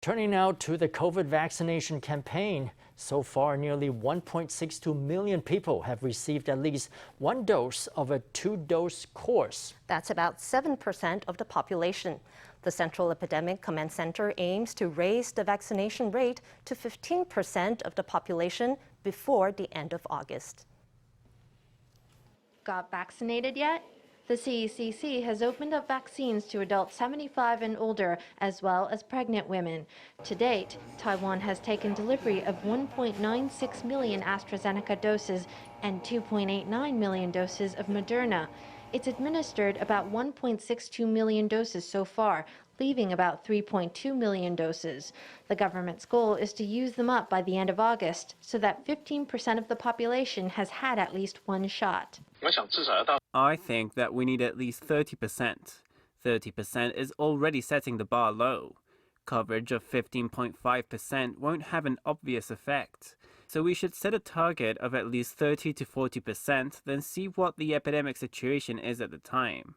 Turning now to the COVID vaccination campaign. So far, nearly 1.62 million people have received at least one dose of a two-dose course. That's about 7% of the population. The Central Epidemic Command Center aims to raise the vaccination rate to 15% of the population before the end of August. Got vaccinated yet? The CECC has opened up vaccines to adults 75 and older, as well as pregnant women. To date, Taiwan has taken delivery of 1.96 million AstraZeneca doses and 2.89 million doses of Moderna. It's administered about 1.62 million doses so far, leaving about 3.2 million doses. The government's goal is to use them up by the end of August, so that 15% of the population has had at least one shot. I think that we need at least 30%. 30% is already setting the bar low. Coverage of 15.5% won't have an obvious effect. So we should set a target of at least 30 to 40%, then see what the epidemic situation is at the time.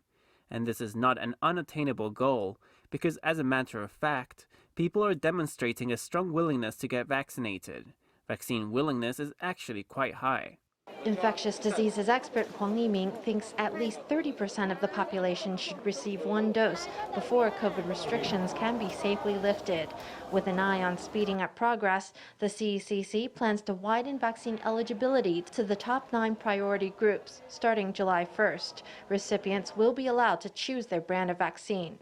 And this is not an unattainable goal, because as a matter of fact, people are demonstrating a strong willingness to get vaccinated. Vaccine willingness is actually quite high. Infectious diseases expert Huang thinks at least 30% of the population should receive one dose before COVID restrictions can be safely lifted. With an eye on speeding up progress, the CECC plans to widen vaccine eligibility to the top 9 priority groups starting July 1st. Recipients will be allowed to choose their brand of vaccine.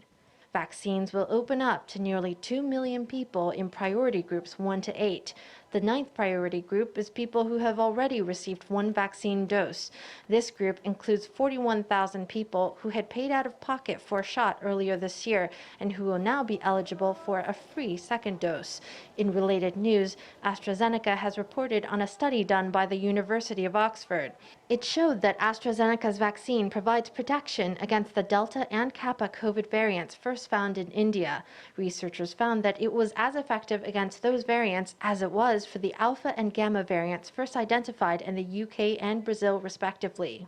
Vaccines will open up to nearly 2 million people in priority groups 1 to 8. The 9th priority group is people who have already received one vaccine dose. This group includes 41,000 people who had paid out of pocket for a shot earlier this year and who will now be eligible for a free second dose. In related news, AstraZeneca has reported on a study done by the University of Oxford. It showed that AstraZeneca's vaccine provides protection against the Delta and Kappa COVID variants first found in India. Researchers found that it was as effective against those variants as it was for the Alpha and Gamma variants first identified in the UK and Brazil, respectively.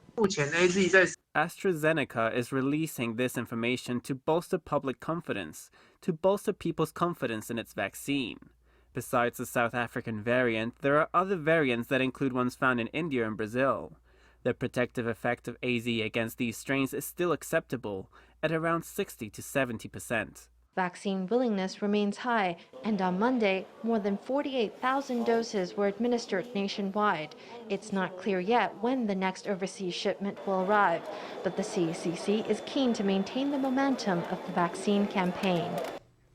AstraZeneca is releasing this information to bolster public confidence, to bolster people's confidence in its vaccine. Besides the South African variant, there are other variants that include ones found in India and Brazil. The protective effect of AZ against these strains is still acceptable, at around 60 to 70%. Vaccine willingness remains high, and on Monday, more than 48,000 doses were administered nationwide. It's not clear yet when the next overseas shipment will arrive, but the CECC is keen to maintain the momentum of the vaccine campaign.